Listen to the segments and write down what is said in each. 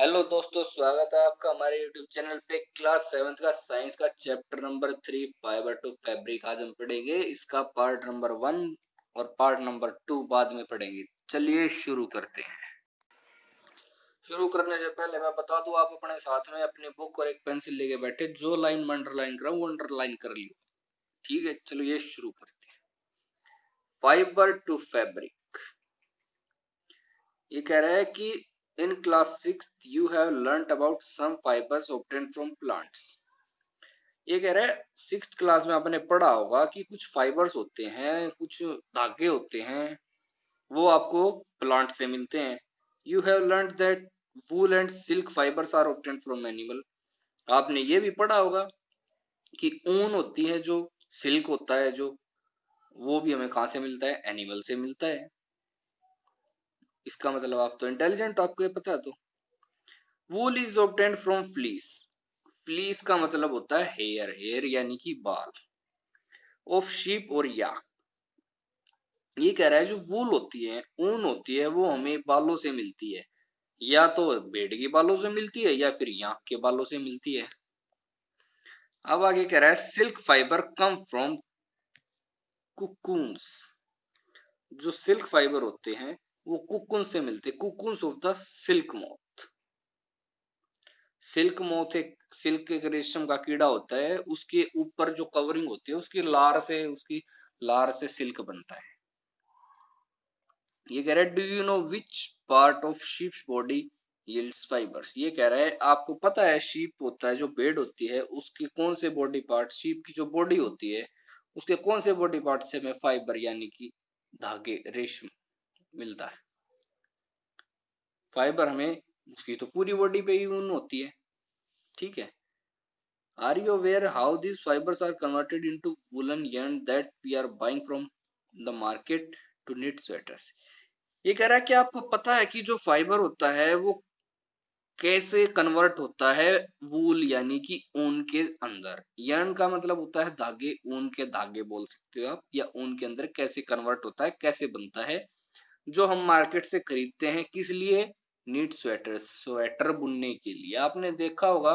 Hello दोस्तों, स्वागत है आपका हमारे YouTube चैनल पे। क्लास 7th का साइंस का chapter number 3 fiber to fabric आज हम पढ़ेंगे। इसका पार्ट नंबर 1 और पार्ट नंबर 2 बाद में पढ़ेंगे। चलिए शुरू करते हैं। शुरू करने से पहले मैं बता दूं, आप अपने साथ में अपनी बुक और एक पेंसिल लेके बैठे। जो लाइन में अंडरलाइन करा वो अंडरलाइन कर लियो। ठीक है, चलो ये शुरू करते हैं। फाइबर टू फैब्रिक ये कह रहा है कि in class 6 you have learned about some fibers obtained from plants. ये कह रहा है 6th क्लास में आपने पढ़ा होगा कि कुछ फाइबर्स होते हैं, कुछ धागे होते हैं, वो आपको प्लांट से मिलते हैं। You have learned that wool and silk fibers are obtained from animal. आपने ये भी पढ़ा होगा कि ऊन होती है, जो सिल्क होता है, जो वो भी हमें कहाँ से मिलता है? एनिमल से मिलता है। इसका मतलब आप तो इंटेलिजेंट हो, आपको ये पता है। तो वूल is obtained from fleece. Fleece का मतलब होता है हेयर, हेयर यानी कि बाल। ऑफ शीप और याक। ये कह रहा है जो वूल होती है, ऊन होती है, वो हमें बालों से मिलती है। या तो भेड़ के बालों से मिलती है या फिर यांक के बालों से मिलती है। अब आगे कह रहा है सिल्क फाइबर कम फ्रॉम कुकुन्स। जो सिल्क फाइबर होते हैं वो कुकुन से मिलते हैं। Cocoons of the silk moth. Silk moth एक सिल्क एक रेशम का कीड़ा होता है, उसके ऊपर जो कवरिंग होती है उसकी लार से सिल्क बनता है। ये कह रहा है do you know which part of sheeps body yields fibres. ये कह रहा है आपको पता है शीप होता है, जो भेड़ होती है, उसके कौन से बॉडी पार्ट, शीप की जो बॉडी होती है उसके कौन से बॉडी पार्ट से हमें फाइबर यानी कि धागे, रेशम मिलता है। फाइबर हमें उसकी तो पूरी बॉडी पे ही ऊन होती है। ठीक है। Are you aware how this fibers are converted into woolen yarn that we are buying from the market to knit sweaters। ये कह रहा है कि आपको पता है कि जो फाइबर होता है वो कैसे कन्वर्ट होता है वूल यानी कि ऊन के अंदर। यर्न का मतलब होता है धागे, ऊन के धागे बोल सकते हो आप, या ऊन के अंदर कैसे कन्वर्ट होता है, कैसे बनता है, जो हम मार्केट से खरीदते हैं। किस लिए? नीट स्वेटर, स्वेटर बुनने के लिए। आपने देखा होगा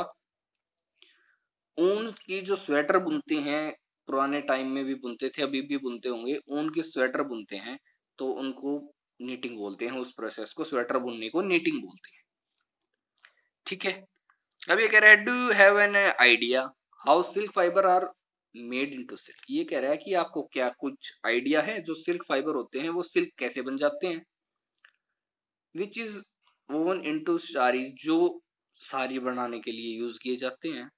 ऊन की जो स्वेटर बुनते हैं, पुराने टाइम में भी बुनते थे, अभी भी बुनते होंगे, ऊन की स्वेटर बुनते हैं तो उनको नीटिंग बोलते हैं। उस प्रोसेस को, स्वेटर बुनने को नीटिंग बोलते हैं। ठीक है। अब ये कह रहा है do you have an idea how silk fiber are made into silk. ये कह रहा है कि आपको क्या कुछ आइडिया है जो सिल्क फाइबर होते हैं वो सिल्क कैसे बन जाते हैं। Which is woven into saris, जो साड़ी बनाने के लिए यूज किए जाते हैं।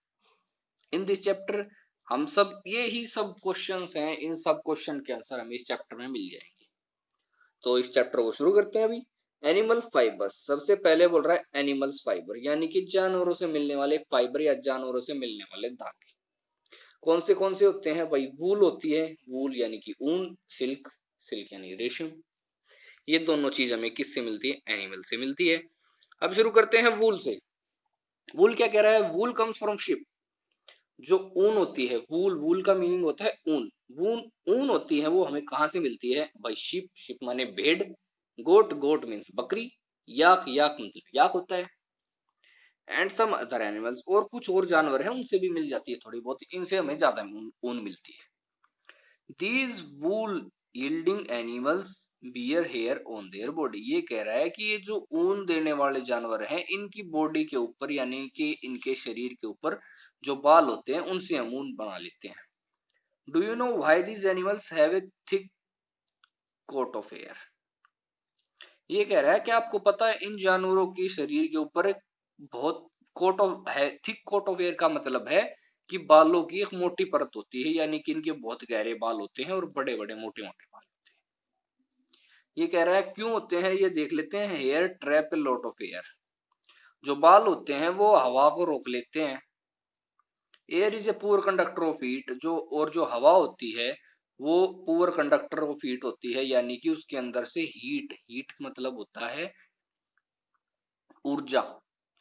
इन दिस चैप्टर हम सब ये ही सब क्वेश्चंस हैं, इन सब क्वेश्चन के आंसर हमें इस चैप्टर में मिल जाएंगे। तो इस चैप्टर को शुरू करते हैं अभी। एनिमल फाइबर, सबसे पहले बोल रहा है एनिमल्स फाइबर यानी कि जानवरों से मिलने वाले फाइबर या जानवरों से मिलने वाले धागे। कौन से होते हैं भाई? वूल होती है, वूल यानी कि ऊन, सिल्क, सिल्क यानी रेशम। ये दोनों चीज हमें किससे मिलती है? एनिमल से मिलती है। अब शुरू करते हैं वूल से। वूल क्या कह रहा है? वूल कम्स फ्रॉम शिप। जो ऊन होती है, वूल, वूल का मीनिंग होता है ऊन। वून ऊन होती है वो हमें कहाँ से मिलती है भाई? शिप, शिप माने भेड़, गोट, गोट मीन्स बकरी, याक, याक मतलब याक होता है, एंड सम अदर एनिमल्स, और कुछ और जानवर हैं उनसे भी मिल जाती है थोड़ी बहुत, इनसे हमें ज्यादा ऊन मिलती है। These wool yielding animals bear hair on their body. ये कह रहा है कि ये जो ऊन देने वाले जानवर हैं, इनकी बॉडी के ऊपर यानी कि इनके शरीर के ऊपर जो बाल होते हैं उनसे हम ऊन बना लेते हैं। Do you know why these animals have a thick coat of hair. ये कह रहा है कि आपको पता है इन जानवरों के शरीर के ऊपर एक बहुत कोट ऑफ है। थिक कोट ऑफ हेयर का मतलब है कि बालों की एक मोटी परत होती है, यानी कि इनके बहुत गहरे बाल होते हैं और बड़े बड़े मोटे मोटे बाल होते हैं। ये कह रहा है क्यों होते हैं, ये देख लेते हैं। Hair trap a lot of air. जो बाल होते हैं वो हवा को रोक लेते हैं। Air is a poor conductor of heat. जो हवा होती है वो पुअर कंडक्टर ऑफ हीट होती है, यानी कि उसके अंदर से हीट, हीट मतलब होता है ऊर्जा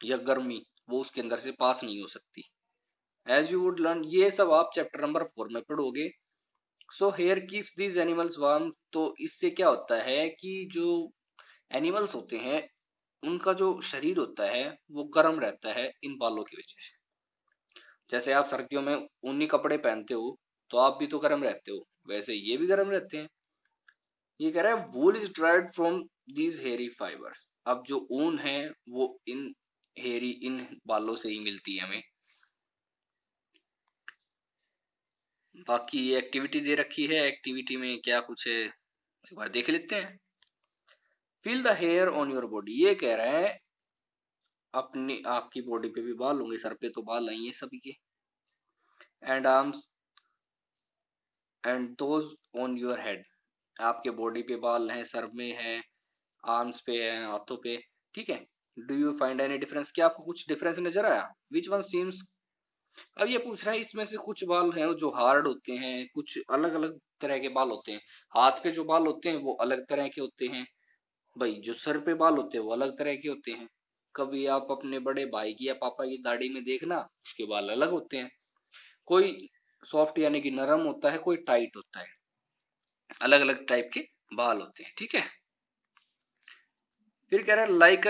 या गर्मी, वो उसके अंदर से पास नहीं हो सकती। एज यू वुड लर्न, ये सब आप चैप्टर नंबर 4 में पढ़ोगे। So here keeps these animals warm. तो इससे क्या होता है कि जो एनिमल्स होते हैं उनका जो शरीर होता है वो गर्म रहता है इन बालों की वजह से। जैसे आप सर्दियों में ऊनी कपड़े पहनते हो तो आप भी तो गर्म रहते हो, वैसे ये भी गर्म रहते हैं। ये कह रहा है वूल is dried from these hairy fibres. अब जो ऊन है वो इन बालों से ही मिलती है हमें। बाकी ये एक्टिविटी दे रखी है, एक्टिविटी में क्या कुछ है एक बार देख लेते हैं। Feel the hair on your body. ये कह रहा है अपनी आपकी बॉडी पे भी बाल होंगे, सर पे तो बाल नहीं है सभी के। And arms and those on your head. आपके बॉडी पे बाल हैं, सर में है, आर्म्स पे है, हाथों पे। ठीक है। Do you find any difference? क्या आपको कुछ डिफरेंस नजर आया? Which one seems. अब ये पूछ रहा है इसमें से कुछ बाल हैं जो हार्ड होते हैं, कुछ अलग अलग तरह के बाल होते हैं। हाथ पे जो बाल होते हैं वो अलग तरह के होते हैं भाई, जो सर पे बाल होते हैं वो अलग तरह के होते हैं। कभी आप अपने बड़े भाई की या पापा की दाढ़ी में देखना, उसके बाल अलग होते हैं। कोई सॉफ्ट यानी कि नरम होता है, कोई टाइट होता है, अलग अलग टाइप के बाल होते हैं। ठीक है। फिर कह रहा है like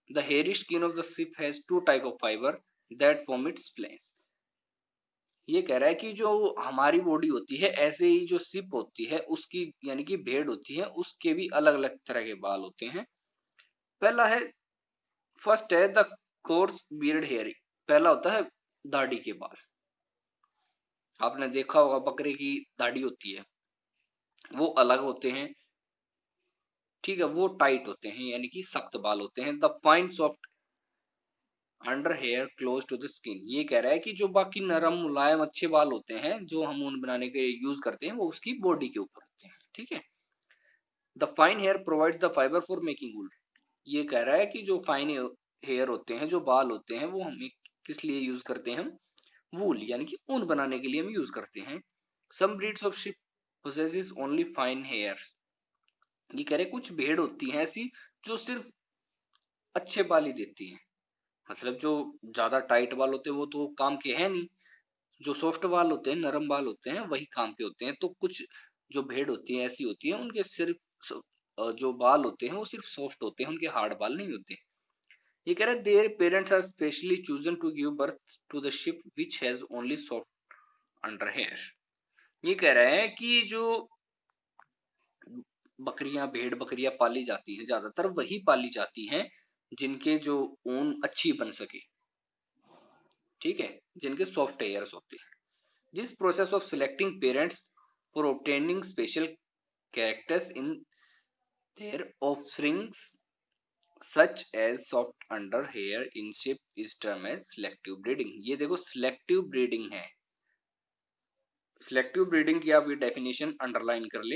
the hairy skin of the sheep has two type of fiber that form its plains. ये कह रहा है कि जो हमारी बॉडी होती है ऐसे ही जो शिप होती है उसकी यानी कि भेड़ होती है उसके भी अलग अलग तरह के बाल होते हैं। पहला है, फर्स्ट है द कोर्स बियर्ड हेयर। पहला होता है दाढ़ी के बाल। आपने देखा होगा बकरे की दाढ़ी होती है वो अलग होते हैं। ठीक है, वो टाइट होते हैं यानी कि सख्त बाल होते हैं। The fine soft under hair close to the skin. ये कह रहा है कि जो बाकी नरम मुलायम अच्छे बाल होते हैं जो हम ऊन बनाने के यूज करते हैं वो उसकी बॉडी के ऊपर होते हैं। ठीक है। The fine hair provides the fibre for making wool. ये कह रहा है कि जो फाइन हेयर होते हैं, जो बाल होते हैं, वो हमें किस लिए यूज करते हैं? हम वूल यानी कि ऊन बनाने के लिए हम यूज करते हैं। Some breeds of sheep possesses only fine hairs. ये कह रहे कुछ भेड़ होती हैं ऐसी जो सिर्फ अच्छे बाल ही देती हैं। मतलब जो ज्यादा टाइट बाल होते हैं वो तो काम के हैं नहीं, जो सॉफ्ट बाल होते हैं, नरम बाल होते हैं, वही काम के होते हैं। तो कुछ जो भेड़ होती है ऐसी होती है उनके सिर्फ जो बाल होते हैं वो सिर्फ सॉफ्ट होते हैं, उनके हार्ड बाल नहीं होते। ये कह रहे their parents are specially chosen to give birth to the sheep which has only soft under hair. ये कह रहे हैं कि जो बकरियां, भेड़ बकरियां पाली जाती हैं ज्यादातर वही पाली जाती हैं जिनके जो ऊन अच्छी बन सके। ठीक है, जिनके सॉफ्ट हेयर्स होते हैं। This process of selecting parents for obtaining special characters in their offsprings such as soft under hair in sheep is term as selective breeding. ये देखो सिलेक्टिव ब्रीडिंग है। सिलेक्टिव ब्रीडिंग की आप ये डेफिनेशन अंडरलाइन कर ले।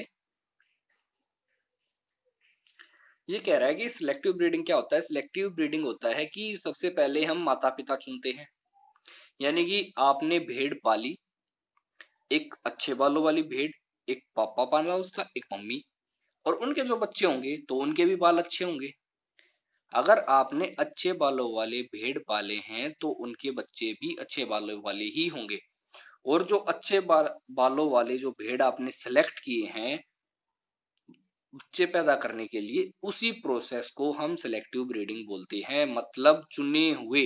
ये कह रहा है कि सिलेक्टिव ब्रीडिंग क्या होता है? सिलेक्टिव ब्रीडिंग होता है कि सबसे पहले हम माता पिता चुनते हैं। यानी कि आपने भेड़ पाली, एक अच्छे बालों वाली भेड़, एक पापा पाला उसका, एक मम्मी, और उनके जो बच्चे होंगे तो उनके भी बाल अच्छे होंगे। अगर आपने अच्छे बालों वाले भेड़ पाले हैं तो उनके बच्चे भी अच्छे बालों वाले ही होंगे। और जो अच्छे बालों वाले जो भेड़ आपने सेलेक्ट किए हैं बच्चे पैदा करने के लिए, उसी प्रोसेस को हम सिलेक्टिव ब्रीडिंग बोलते हैं। मतलब चुने हुए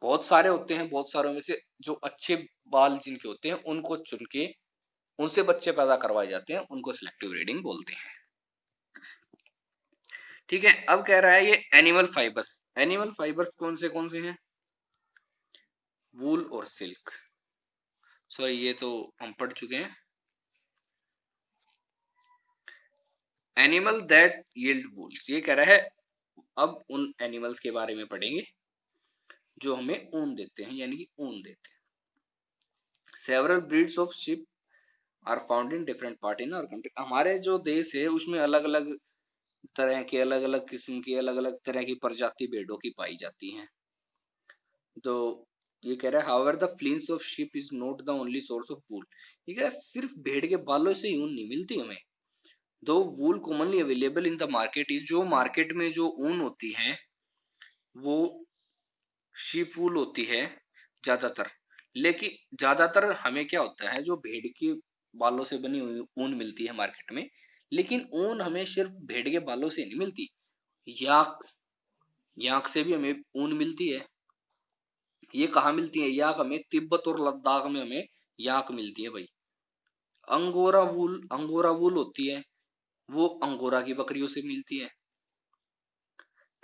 बहुत सारे होते हैं, बहुत सारों में से जो अच्छे बाल जिनके होते हैं उनको चुन के उनसे बच्चे पैदा करवाए जाते हैं, उनको सिलेक्टिव ब्रीडिंग बोलते हैं। ठीक है। अब कह रहा है ये एनिमल फाइबर्स। एनिमल फाइबर्स कौन से हैं? वूल और सिल्क। सॉरी, ये तो हम पढ़ चुके हैं। Animal that yield wools. ये कह रहा है अब उन एनिमल्स के बारे में पढ़ेंगे जो हमें ऊन देते हैं, यानी कि ऊन देते हैं। Several breeds of sheep are found in different part in our country. हमारे जो देश है उसमें अलग अलग तरह के, अलग अलग किस्म की, अलग अलग तरह की प्रजाति भेड़ों की पाई जाती हैं। तो ये कह रहा है however the fleece of sheep is not the only source of wool. ये कह रहा है सिर्फ भेड़ के बालों से ही ऊन नहीं मिलती हमें। दो wool commonly available in the market is. जो मार्केट में जो ऊन होती है वो शीप वूल होती है ज्यादातर। लेकिन ज्यादातर हमें क्या होता है, जो भेड़ के बालों से बनी हुई ऊन मिलती है मार्केट में, लेकिन ऊन हमें सिर्फ भेड़ के बालों से नहीं मिलती। याक, याक से भी हमें ऊन मिलती है। ये कहाँ मिलती है याक? हमें तिब्बत और लद्दाख में हमें याक मिलती है भाई। अंगोरा वूल होती है, वो अंगोरा की बकरियों से मिलती है।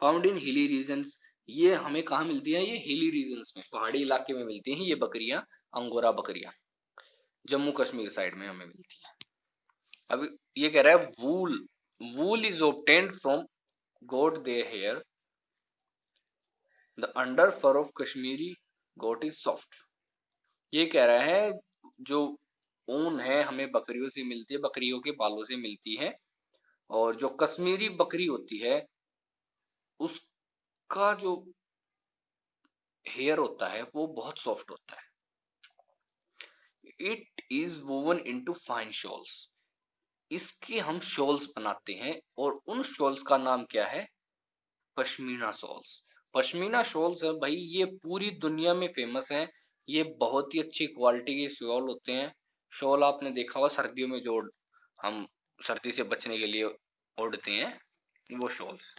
फाउंड इन हिली रीजन्स, ये हमें कहाँ मिलती है? ये हिली रीजन्स में, पहाड़ी इलाके में मिलती हैं ये बकरियां, अंगोरा बकरियां। जम्मू कश्मीर साइड में हमें मिलती है। अब ये कह रहा है wool, wool is obtained from goat their hair, the under fur of Kashmiri goat is soft. ये कह रहा है जो ऊन है हमें बकरियों से मिलती है, बकरियों के बालों से मिलती है, और जो कश्मीरी बकरी होती है उसका जो हेयर होता है वो बहुत सॉफ्ट होता है। It is woven into fine shawls, इसके हम शॉल्स बनाते हैं, और उन शॉल्स का नाम क्या है? पश्मीना शॉल्स। पश्मीना शॉल्स है भाई, ये पूरी दुनिया में फेमस है। ये बहुत ही अच्छी क्वालिटी के शॉल होते हैं। शॉल आपने देखा होगा सर्दियों में जो हम सर्दी से बचने के लिए ओढ़ते हैं, वो शॉल्स।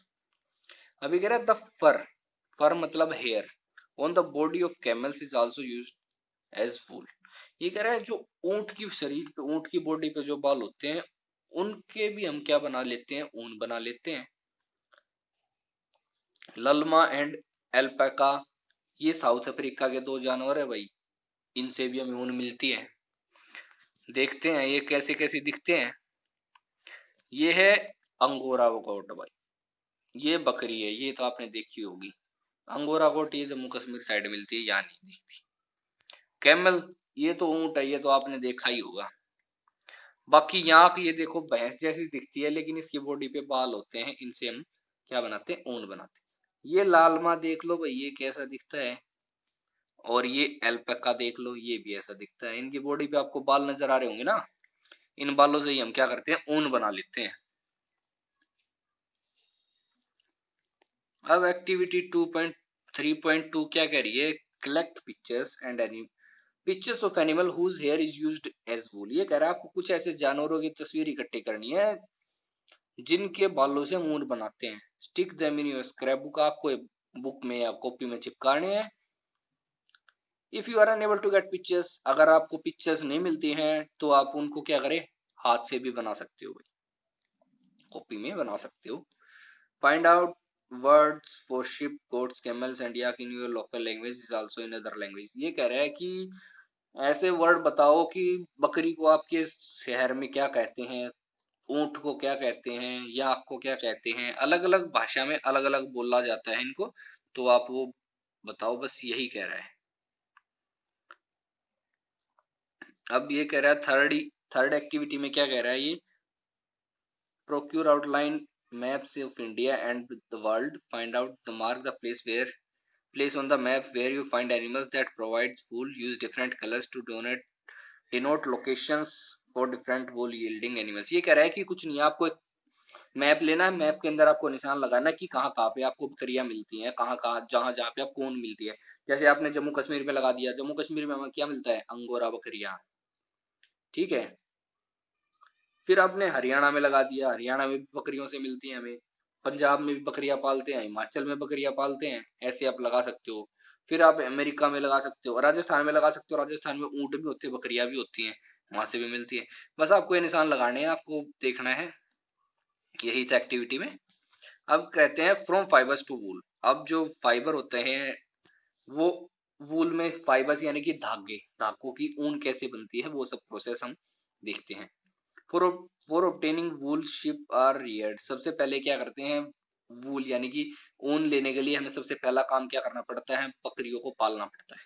अभी कह रहा है द फर, फर मतलब hair, on the body of camels is also used as wool. ये कह रहा है जो ऊंट की शरीर पे, ऊंट की बॉडी पे जो बाल होते हैं उनके भी हम क्या बना लेते हैं? ऊन बना लेते हैं। ललमा एंड एल्पैका, ये साउथ अफ्रीका के दो जानवर है भाई, इनसे भी हमें ऊन मिलती है। देखते हैं ये कैसे कैसे दिखते हैं। ये है अंगोरा गोट भाई, ये बकरी है, ये तो आपने देखी होगी। अंगोरा गोट ये जम्मू कश्मीर साइड मिलती है, यहाँ नहीं दिखती। कैमल, ये तो ऊंट है, ये तो आपने देखा ही होगा। बाकी यहाँ की ये देखो भैंस जैसी दिखती है, लेकिन इसकी बॉडी पे बाल होते हैं, इनसे हम क्या बनाते हैं? ऊन बनाते हैं। ये लालमा देख लो भाई, ये कैसा दिखता है, और ये एल्पैका देख लो, ये भी ऐसा दिखता है। इनकी बॉडी पे आपको बाल नजर आ रहे होंगे ना, इन बालों से ही हम क्या करते हैं? ऊन बना लेते हैं। अब एक्टिविटी 2.3.2 क्या कह रही है? Collect pictures and pictures of animal whose hair is used as wool. ये कह रहा है आपको कुछ ऐसे जानवरों की तस्वीर इकट्ठी करनी है जिनके बालों से हम ऊन बनाते हैं। Stick them in your scrap book, आपको बुक में या कॉपी में चिपकाने हैं। If you are unable to get pictures, अगर आपको पिक्चर्स नहीं मिलती हैं तो आप उनको क्या करें? हाथ से भी बना सकते हो भाई, कॉपी में बना सकते हो। Find out words for sheep, goats, camels and yak in your local language is also in other language. ये कह रहा है कि ऐसे वर्ड बताओ कि बकरी को आपके शहर में क्या कहते हैं, ऊंट को क्या कहते हैं, याक को क्या कहते हैं। अलग अलग भाषा में अलग अलग बोला जाता है इनको, तो आप वो बताओ, बस यही कह रहा है। अब ये कह रहा है थर्ड एक्टिविटी में क्या कह रहा है ये? Procure outline maps of India and the world, find out the mark the place where, place on the map where you find animals that provides wool, use different colors to denote locations for different wool yielding animals। ये कह रहा है कि कुछ नहीं, आपको एक map लेना है, मैप के अंदर आपको निशान लगाना है कि कहाँ कहाँ पे आपको बकरियां मिलती हैं, कहाँ कहाँ जहाँ जहाँ पे आपको ऊन मिलती है। जैसे आपने जम्मू कश्मीर में लगा दिया, जम्मू कश्मीर में हमें क्या मिलता है? अंगोरा बकरियां, ठीक है। फिर आपने हरियाणा में लगा दिया, हरियाणा में भी बकरियों से मिलती हैं हमें। पंजाब में भी बकरियां पालते हैं, हिमाचल में बकरियां पालते हैं, ऐसे आप लगा सकते हो। फिर आप अमेरिका में लगा सकते हो, राजस्थान में लगा सकते हो, राजस्थान में ऊंट भी होते हैं, बकरियां भी होती हैं, वहां से भी मिलती है। बस आपको ये निशान लगाने हैं, आपको देखना है, यही था एक्टिविटी में। अब कहते हैं फ्रॉम फाइबर्स टू वूल। अब जो फाइबर होते हैं वो, वूल में फाइबर्स यानी कि धागे, धागों की ऊन कैसे बनती है, वो सब प्रोसेस हम देखते हैं। For for obtaining wool sheep are reared, सबसे पहले क्या करते हैं? वूल यानी कि ऊन लेने के लिए हमें सबसे पहला काम क्या करना पड़ता है? बकरियों को पालना पड़ता है।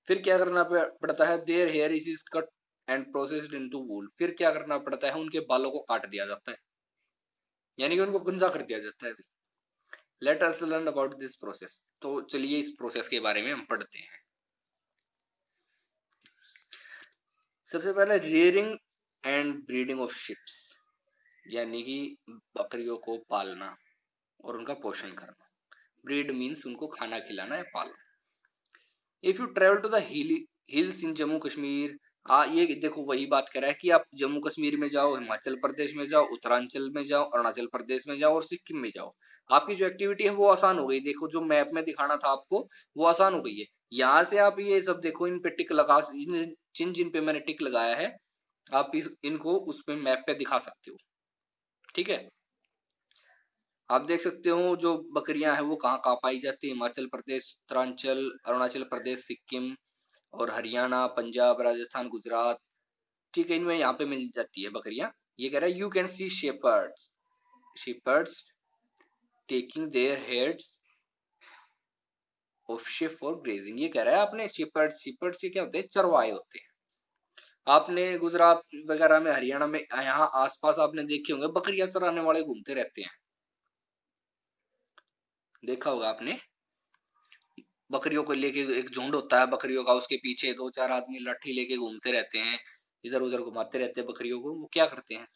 फिर क्या करना पड़ता है? Their hair is cut and processed into wool, फिर क्या करना पड़ता है? उनके बालों को काट दिया जाता है, यानी कि उनको गुंजा कर दिया जाता है। Let us learn about this process, तो चलिए इस प्रोसेस के बारे में हम पढ़ते हैं। सबसे पहले rearing and breeding of ships, यानी कि बकरियों को पालना और उनका पोषण करना। ब्रीड मीन्स उनको खाना खिलाना या पालना। If you travel to the hills in Jammu Kashmir, ये देखो वही बात कर रहा है कि आप जम्मू कश्मीर में जाओ, हिमाचल प्रदेश में जाओ, उत्तरांचल में जाओ, अरुणाचल प्रदेश में जाओ और सिक्किम में जाओ, आपकी जो एक्टिविटी है वो आसान हो गई। देखो जो मैप में दिखाना था आपको वो आसान हो गई है। यहाँ से आप ये सब देखो, इन पे टिक लगा, जिन जिन पे मैंने टिक लगाया है आप इनको उस पे मैप पे दिखा सकते हो। ठीक है, आप देख सकते हो जो बकरियां हैं वो कहाँ कहाँ पाई जाती है, हिमाचल प्रदेश, उत्तरांचल, अरुणाचल प्रदेश, सिक्किम और हरियाणा, पंजाब, राजस्थान, गुजरात। ठीक है, इनमें यहाँ पे मिल जाती है बकरियां। ये कह रहा है you can see shepherds, shepherds taking their heads of ship for grazing. ये कह रहा है आपने शेपर्ड्स, शेपर्ड्स ये क्या होते हैं, चरवाहे होते हैं। आपने गुजरात वगैरह में, हरियाणा में, यहाँ आसपास आपने देखे होंगे बकरियां चराने वाले घूमते रहते हैं, देखा होगा आपने। बकरियों को लेके एक झुंड होता है बकरियों का, उसके पीछे दो चार आदमी लाठी लेके घूमते रहते हैं, इधर उधर घुमाते रहते हैं बकरियों को। वो क्या करते हैं,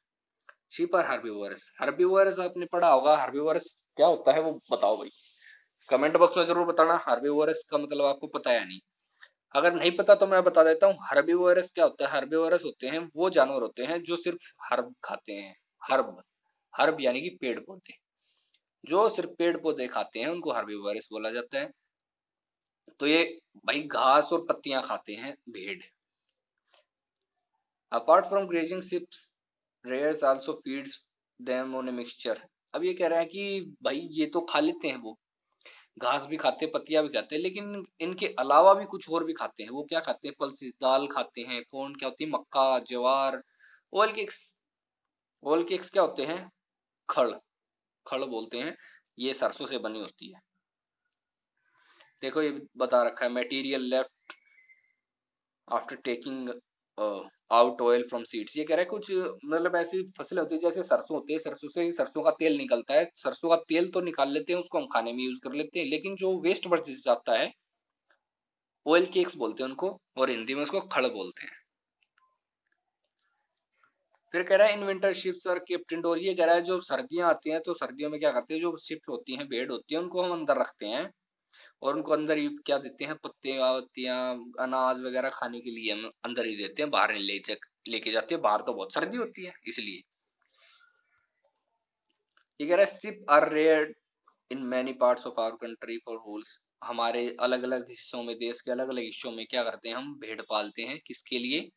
शीपर हर्बीवोरस। हर्बीवोरस आपने पढ़ा होगा, हर्बीवोरस क्या होता है वो बताओ भाई, कमेंट बॉक्स में जरूर बताना हर्बीवोरस का मतलब आपको पता है या नहीं। अगर नहीं पता तो मैं बता देता हूँ, हर्बीवोरस क्या होता है। हर्बीवोरस होते हैं वो जानवर होते हैं जो सिर्फ हर्ब खाते हैं। हर्ब, हर्ब यानी कि पेड़ पौधे, जो सिर्फ पेड़ पौधे खाते हैं उनको हर्बीवोरस बोला जाता है। तो ये भाई घास और पत्तियां खाते हैं भेड़। Apart from grazing ships, rares also feeds them on a mixture. अब ये कह रहा है कि भाई ये तो खा लेते हैं, वो घास भी खाते हैं, पत्तियां भी खाते हैं, लेकिन इनके अलावा भी कुछ और भी खाते हैं। वो क्या खाते हैं, पल्सिस, दाल खाते हैं, कौन क्या होती है, मक्का, ज्वार, ओल केक्स। ओल केक्स क्या होते हैं, खड़, खड़ बोलते हैं, ये सरसों से बनी होती है। देखो ये बता रखा है, material left after taking out oil from seeds. ये कह रहा है कुछ मतलब ऐसी फसलें होती है जैसे सरसों होती है, सरसों से सरसों का तेल निकलता है, सरसों का तेल तो निकाल लेते हैं, उसको हम खाने में यूज कर लेते हैं, लेकिन जो वेस्ट बच जाता है, ऑयल केक्स बोलते हैं उनको, और हिंदी में उसको खड़ बोलते हैं। फिर कह रहा है in winter sheeps are kept indoor. ये कह रहा है जो सर्दियां आती हैं तो सर्दियों में क्या करते हैं, जो शिप्स होती हैं, भेड़ होती है, उनको हम अंदर रखते हैं और उनको अंदर ही क्या देते हैं, पत्ते वत्तियां, अनाज वगैरह खाने के लिए हम अंदर ही देते हैं, बाहर नहीं लेके जाते हैं, बाहर तो बहुत सर्दी होती है इसलिए। ये कह रहा है sheep are rear in many parts of our country for wools. हमारे अलग अलग हिस्सों में, देश के अलग अलग हिस्सों में क्या करते हैं, हम भेड़ पालते हैं, किसके लिए,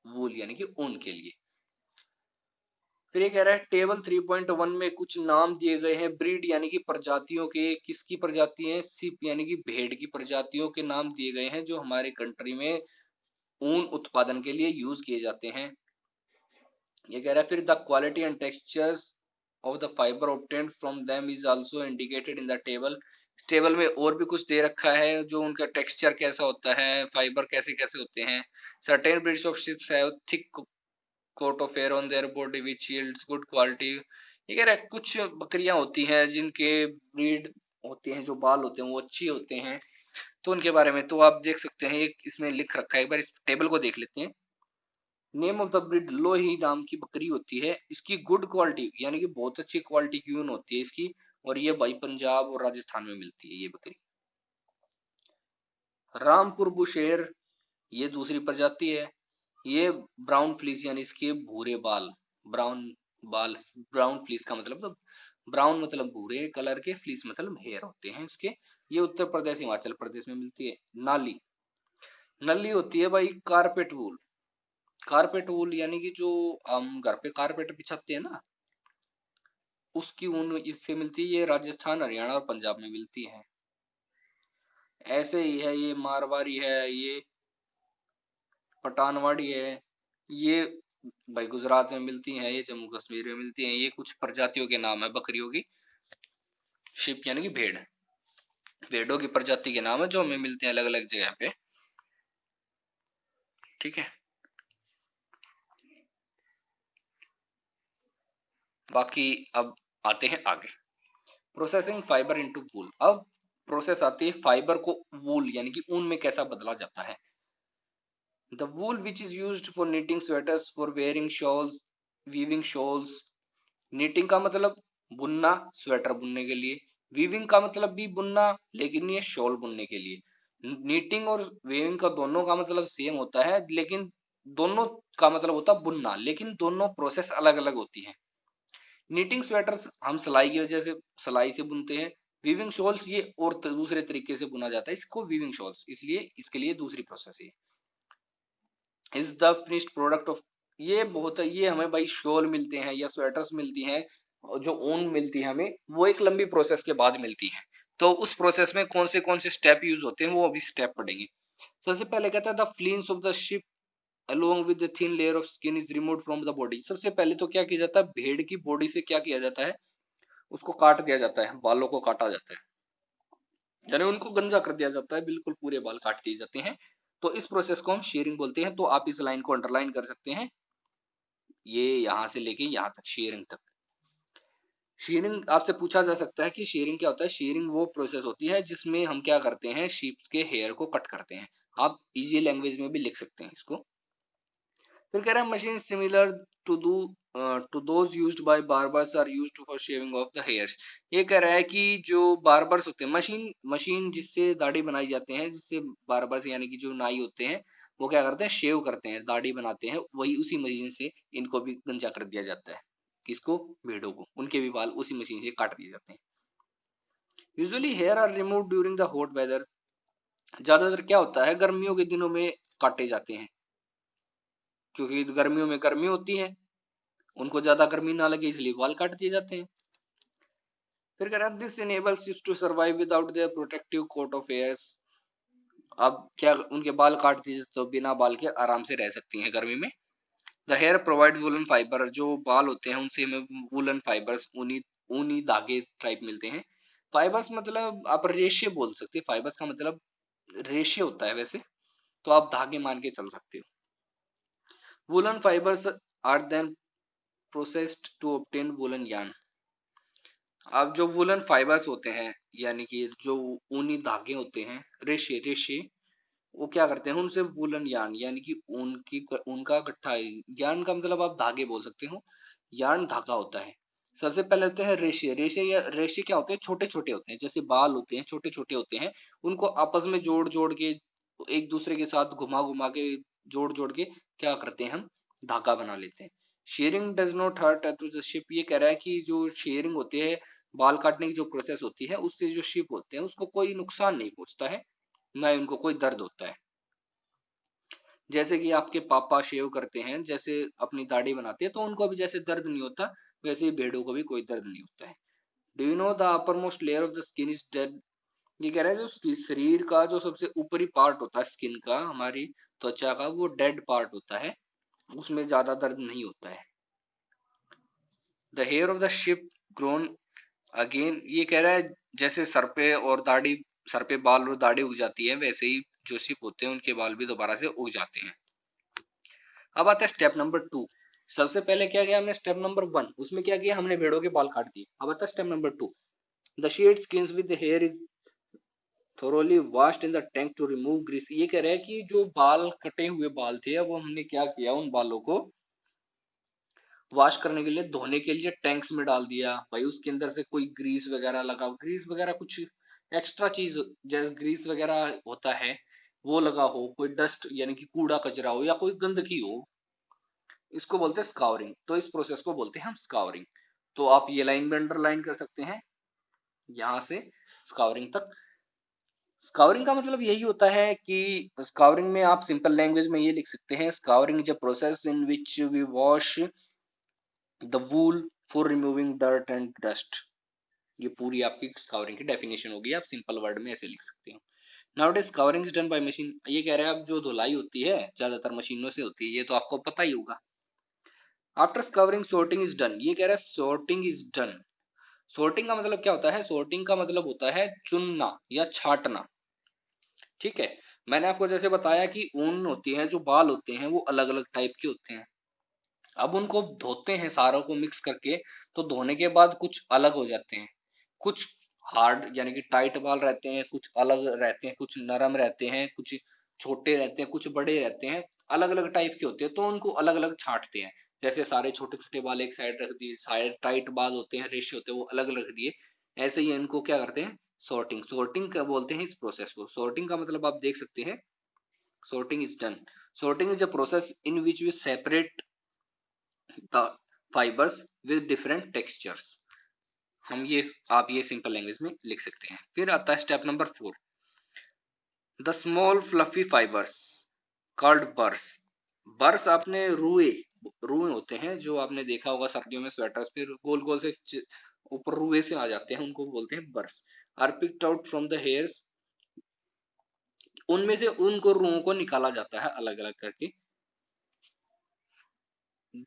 वूल यानी कि ऊन के लिए। फिर ये कह रहा है टेबल 3.1 में कुछ नाम दिए गए हैं ब्रीड यानी कि प्रजातियों के, किसकी प्रजाति है, सिप यानी कि भेड़ की प्रजातियों के नाम दिए गए हैं जो हमारे कंट्री में ऊन उत्पादन के लिए यूज किए जाते हैं। ये कह रहा है फिर the quality and textures of the fibre obtained from them is also indicated in the table. Table में और भी कुछ दे रखा है, जो उनका टेक्सचर कैसा होता है, फाइबर कैसे कैसे होते हैं। Certain breeds of sheeps have thick coat of air on their body which yields good quality. ये कह रहा है कुछ बकरियां होती हैं जिनके ब्रीड होते हैं, जो बाल होते हैं वो अच्छी होते हैं, तो उनके बारे में तो आप देख सकते हैं, एक इसमें लिख रखा है, एक बार इस टेबल को देख लेते हैं। नेम ऑफ द ब्रीड लोही नाम की बकरी होती है, इसकी गुड क्वालिटी यानी कि बहुत अच्छी क्वालिटी की ऊन होती है इसकी, और ये भाई पंजाब और राजस्थान में मिलती है ये बकरी। रामपुर बुशेर, ये दूसरी प्रजाति है, ये ब्राउन फ्लीस यानी इसके भूरे बाल, ब्राउन बाल, ब्राउन फ्लीस का मतलब तो ब्राउन मतलब भूरे कलर के, फ्लीस मतलब हेयर होते हैं इसके। ये उत्तर प्रदेश, हिमाचल प्रदेश में मिलती है। नाली, नली होती है भाई कारपेट वूल। कारपेट वूल यानी कि जो हम घर पे कारपेट बिछाते हैं ना, उसकी ऊन इससे मिलती है। ये राजस्थान, हरियाणा और पंजाब में मिलती है। ऐसे ही है, ये मारवाड़ी है, ये पठानवाड़ी है, ये भाई गुजरात में मिलती हैं, ये जम्मू कश्मीर में मिलती हैं। ये कुछ प्रजातियों के नाम है बकरियों की, शिप यानी कि भेड़, भेड़ों की प्रजाति के नाम है जो हमें मिलते हैं अलग अलग जगह पे। ठीक है, बाकी अब आते हैं आगे, प्रोसेसिंग फाइबर इनटू वूल। अब प्रोसेस आती है फाइबर को वूल यानी कि ऊन में कैसा बदला जाता है। The wool which is used for knitting sweaters, for wearing shawls, weaving shawls. knitting का मतलब बुनना, स्वेटर बुनने के लिए। वीविंग का मतलब भी बुनना, लेकिन ये शॉल बुनने के लिए। नीटिंग और वेविंग का दोनों का मतलब सेम होता है, लेकिन दोनों का मतलब होता है बुनना, लेकिन दोनों प्रोसेस अलग अलग होती है। नीटिंग स्वेटर्स हम सिलाई की वजह से सिलाई से बुनते हैं। वीविंग शॉल्स ये और दूसरे तरीके से बुना जाता है, इसको वीविंग शॉल्स, इसलिए इसके लिए दूसरी प्रोसेस है। Is the finished product of, ये बहुत है, ये हमें भाई शॉल मिलते हैं या स्वेटर्स मिलती हैं, और जो ऊन मिलती है हमें, वो एक लंबी प्रोसेस के बाद मिलती है। तो उस प्रोसेस में कौन से स्टेप यूज होते हैं वो अभी स्टेप पढ़ेंगे। सबसे पहले कहता है the fleece of the sheep along with the thin layer of skin is removed from the body. सबसे पहले तो क्या किया जाता है, भेड़ की बॉडी से क्या किया जाता है, उसको काट दिया जाता है, बालों को काटा जाता है, यानी उनको गंजा कर दिया जाता है, बिल्कुल पूरे बाल काट दिए जाते हैं। तो इस प्रोसेस को हम शेयरिंग बोलते हैं। तो आप इस लाइन को अंडरलाइन कर सकते हैं, ये यहां से लेके यहां तक शेयरिंग तक। शेयरिंग आपसे पूछा जा सकता है कि शेयरिंग क्या होता है। शेयरिंग वो प्रोसेस होती है जिसमें हम क्या करते हैं, शीप के हेयर को कट करते हैं। आप इजी लैंग्वेज में भी लिख सकते हैं इसको। फिर कह रहा है machine similar to do to those used by barbers are used for shaving of the hairs. ये कह रहा है कि जो बार्बर्स होते हैं, मशीन मशीन जिससे दाढ़ी बनाई जाते हैं, जिससे बार्बर्स यानी कि जो नाई होते हैं, वो क्या करते हैं, शेव करते हैं, दाढ़ी बनाते हैं, वही उसी मशीन से इनको भी गंजा कर दिया जाता है। किसको, भेड़ों को, उनके भी बाल उसी मशीन से काट दिए जाते हैं। Usually hair are remove during the hot weather. ज्यादातर क्या होता है, गर्मियों के दिनों में काटे जाते हैं, क्योंकि गर्मियों में गर्मी होती है, उनको ज्यादा गर्मी ना लगे इसलिए बाल काट दिए जाते हैं। फिर कह रहा है this enables you to survive without their protective coat of hairs. अब क्या, उनके बाल काट दिए तो बिना बाल के आराम से रह सकती हैं गर्मी में। The hair provide woolen fiber, जो बाल होते हैं उनसे हमें वुलन फाइबर्स, ऊनी ऊनी धागे टाइप मिलते हैं। फाइबर्स मतलब आप रेशे बोल सकते हैं, फाइबर्स का मतलब रेशे होता है वैसे, तो आप धागे मान के चल सकते हो। Woolen fibers are then processed to obtain woolen yarn. अब जो वुलन फाइबर्स होते हैं, यानी कि जो ऊनी धागे होते हैं, रेशे रेशे, वो क्या करते हैं, उनसे वुलन यार्न यानी कि ऊन की ऊन का गट्ठा। यार्न का मतलब आप धागे बोल सकते हो, यार्न धागा होता है। सबसे पहले होते हैं रेशे। रेशे या रेशे क्या होते हैं, छोटे छोटे होते हैं, जैसे बाल होते हैं, छोटे छोटे होते हैं, उनको आपस में जोड़ जोड़ के, एक दूसरे के साथ घुमा घुमा के, जोड़ जोड़ के क्या करते हैं, हम धागा बना लेते हैं। Shearing does not hurt to the sheep. ये कह रहा है कि जो शेयरिंग होती है, बाल काटने की जो प्रोसेस होती है, उससे जो शिप होते हैं उसको कोई नुकसान नहीं पहुंचता है, ना ही उनको कोई दर्द होता है। जैसे कि आपके पापा शेव करते हैं, जैसे अपनी दाढ़ी बनाते हैं, तो उनको भी जैसे दर्द नहीं होता, वैसे ही भेड़ों को भी कोई दर्द नहीं होता है। Do you know the upper most layer of the skin is dead. ये कह रहा है जो शरीर का जो सबसे ऊपरी पार्ट होता है स्किन का, हमारी त्वचा का, वो डेड पार्ट होता है, उसमें ज्यादा दर्द नहीं होता है। The hair of the sheep grown again. ये कह रहा है जैसे सर पे और दाढ़ी, सर पे बाल और दाढ़ी उग जाती है, वैसे ही जो शिप होते हैं उनके बाल भी दोबारा से उग जाते हैं। अब आता है स्टेप नंबर 2। सबसे पहले क्या किया हमने, स्टेप नंबर 1, उसमें क्या किया हमने, भेड़ों के बाल काट दिए। अब आता है step number 2। The shed skins with the hair is thoroughly washed in the tank to remove grease। ये कह रहा है कि जो बाल कटे हुए बाल थे, अब हमने क्या किया, उन बालों को वॉश करने के लिए, धोने के लिए टैंक्स में डाल दिया भाई। उसके अंदर से कोई ग्रीस वगैरह लगा, ग्रीस वगैरह कुछ एक्स्ट्रा चीज, जैसे ग्रीस वगैरह होता है, वो लगा हो, कोई डस्ट यानी कि कूड़ा कचरा हो, या कोई गंदगी हो, इसको बोलते हैं स्काउरिंग। तो इस प्रोसेस को बोलते हैं हम स्काउरिंग। तो आप ये लाइन में अंडरलाइन कर सकते हैं, यहां से स्काउरिंग तक। स्काउरिंग का मतलब यही होता है कि स्काउरिंग में आप सिंपल लैंग्वेज में ये लिख सकते हैं, scouring is a process in which we wash the wool for removing dirt and dust. ये पूरी आपकी स्काउरिंग की डेफिनेशन होगी, आप सिंपल वर्ड में ऐसे लिख सकते हो। Nowadays scouring is done by machine. ये कह रहे हैं अब जो धुलाई होती है ज्यादातर मशीनों से होती है, ये तो आपको पता ही होगा। After scouring sorting is done. ये कह रहा है सॉर्टिंग इज डन। सॉर्टिंग का मतलब क्या होता है, सॉर्टिंग का मतलब होता है चुनना या छांटना। ठीक है, मैंने आपको जैसे बताया कि ऊन होती है, जो बाल होते हैं वो अलग अलग टाइप के होते हैं। अब उनको धोते हैं सारों को मिक्स करके, तो धोने के बाद कुछ अलग हो जाते हैं। कुछ हार्ड यानी कि टाइट बाल रहते हैं, कुछ अलग रहते हैं, कुछ नरम रहते हैं, कुछ छोटे रहते हैं, कुछ बड़े रहते हैं, अलग अलग टाइप के होते हैं, तो उनको अलग अलग छांटते हैं। जैसे सारे छोटे छोटे बाल एक साइड रख दिए, सारे टाइट बाल होते हैं, रेशे होते हैं, वो अलग अलग रख दिए। ऐसे ही इनको क्या करते हैं, सॉर्टिंग। सॉर्टिंग का बोलते हैं इस प्रोसेस को। सॉर्टिंग का मतलब आप देख सकते हैं, sorting is done. Sorting is a process in which we separate the fibers with different textures. आप ये सिंपल लैंग्वेज में लिख सकते हैं। फिर आता है step number 4, the small fluffy fibres called burrs. Burrs आपने रुए रुए होते हैं जो आपने देखा होगा सर्दियों में स्वेटर्स पे गोल गोल से ऊपर रुए से आ जाते हैं, उनको बोलते हैं burrs. Are picked out from the hairs, उनमें से उनको रुओं को निकाला जाता है अलग अलग करके।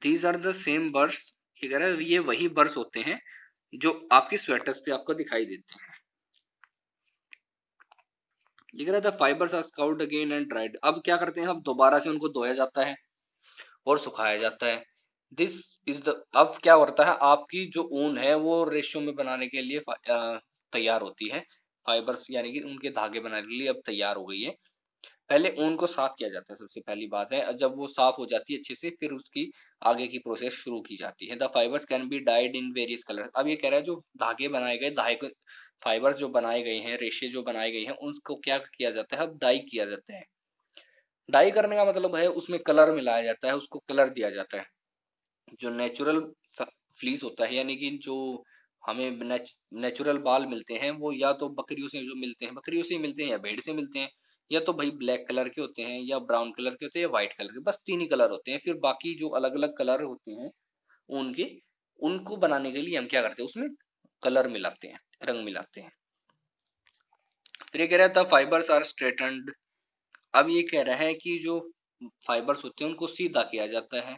दीज आर द सेम बर्स, ये कह रहा है ये वही बर्स होते हैं जो आपकी स्वेटर्स पे आपको दिखाई देते हैं। ये कह रहा था fibers are scoured again and dried. अब क्या करते हैं, अब दोबारा से उनको धोया जाता है और सुखाया जाता है। दिस इज द, अब क्या होता है, आपकी जो ऊन है वो रेशो में बनाने के लिए तैयार होती है। फाइबर्स यानी कि उनके धागे बनाने के लिए अब तैयार हो गई है। पहले ऊन को साफ किया जाता है, सबसे पहली बात है। जब वो साफ हो जाती है अच्छे से, फिर उसकी आगे की प्रोसेस शुरू की जाती है। The fibres can be died in various colour. अब ये कह रहा है जो धागे बनाए गए, धागे फाइबर्स जो बनाए गए हैं, रेशे जो बनाए गए हैं, उनको क्या किया जाता है, अब डाई किया जाता है। डाई करने का मतलब है उसमें कलर मिलाया जाता है, उसको कलर दिया जाता है। जो नेचुरल फ्लीस होता है, यानी कि जो हमें नेचुरल बाल मिलते हैं, वो या तो बकरियों से जो मिलते हैं, बकरियों से मिलते हैं या भेड़ से मिलते हैं, या तो भाई ब्लैक कलर के होते हैं या ब्राउन कलर के होते हैं या व्हाइट कलर के, बस 3 ही कलर होते हैं। फिर बाकी जो अलग अलग कलर होते हैं ऊन के, उनको बनाने के लिए हम क्या करते हैं, उसमें कलर मिलाते हैं, रंग मिलाते हैं। फिर ये कह रहा था फाइबर्स आर स्ट्रेटन्ड। अब ये कह रहा है कि जो फाइबर्स होते हैं उनको सीधा किया जाता है।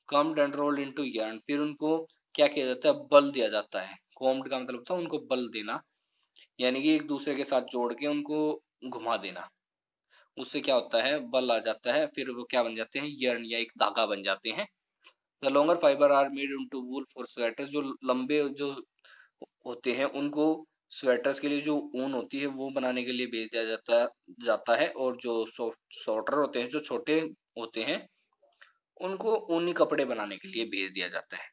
Comed and rolled into yarn, फिर उनको क्या किया जाता है, बल दिया जाता है। कॉम्ड का मतलब था उनको बल देना, यानी कि एक दूसरे के साथ जोड़ के उनको घुमा देना। उससे क्या होता है, बल आ जाता है, फिर वो क्या बन जाते हैं, यर्न या एक धागा बन जाते हैं। The longer fiber are made into wool for sweaters, जो लंबे जो होते हैं उनको स्वेटर्स के लिए जो ऊन होती है वो बनाने के लिए भेज दिया जाता है। और जो शॉर्टर होते हैं, जो छोटे होते हैं, उनको ऊनी कपड़े बनाने के लिए भेज दिया जाता है।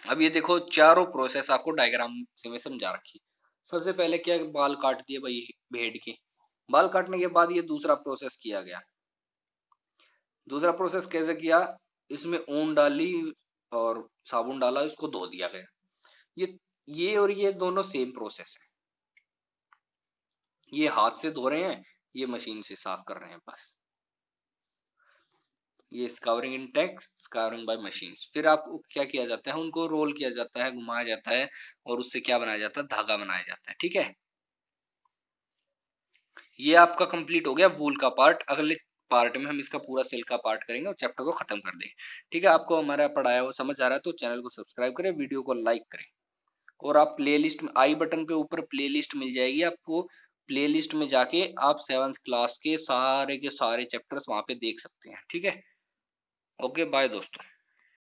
अब ये देखो चारों प्रोसेस आपको डायग्राम से मैं समझा रखी। सबसे पहले क्या, बाल काट दिए भाई भेड़ के। बाल काटने के बाद ये दूसरा प्रोसेस किया गया। दूसरा प्रोसेस कैसे किया, इसमें ऊन डाली और साबुन डाला, इसको धो दिया गया। ये और ये दोनों सेम प्रोसेस है। ये हाथ से धो रहे हैं, ये मशीन से साफ कर रहे हैं बस। ये स्काउरिंग इन टैंक, स्काउरिंग बाय मशीन्स। फिर आपको क्या किया जाता है, उनको रोल किया जाता है, घुमाया जाता है, और उससे क्या बनाया जाता है, धागा बनाया जाता है। ठीक है, ये आपका कंप्लीट हो गया वूल का पार्ट। अगले पार्ट में हम इसका पूरा सिल्क का पार्ट करेंगे और चैप्टर को खत्म कर देंगे। ठीक है, आपको हमारा पढ़ाया हुआ समझ आ रहा है तो चैनल को सब्सक्राइब करें, वीडियो को लाइक करें, और आप प्लेलिस्ट में आई बटन पे ऊपर प्लेलिस्ट मिल जाएगी आपको। प्लेलिस्ट में जाके आप 7th क्लास के सारे चैप्टर्स वहां पे देख सकते हैं। ठीक है, ओके बाय दोस्तों।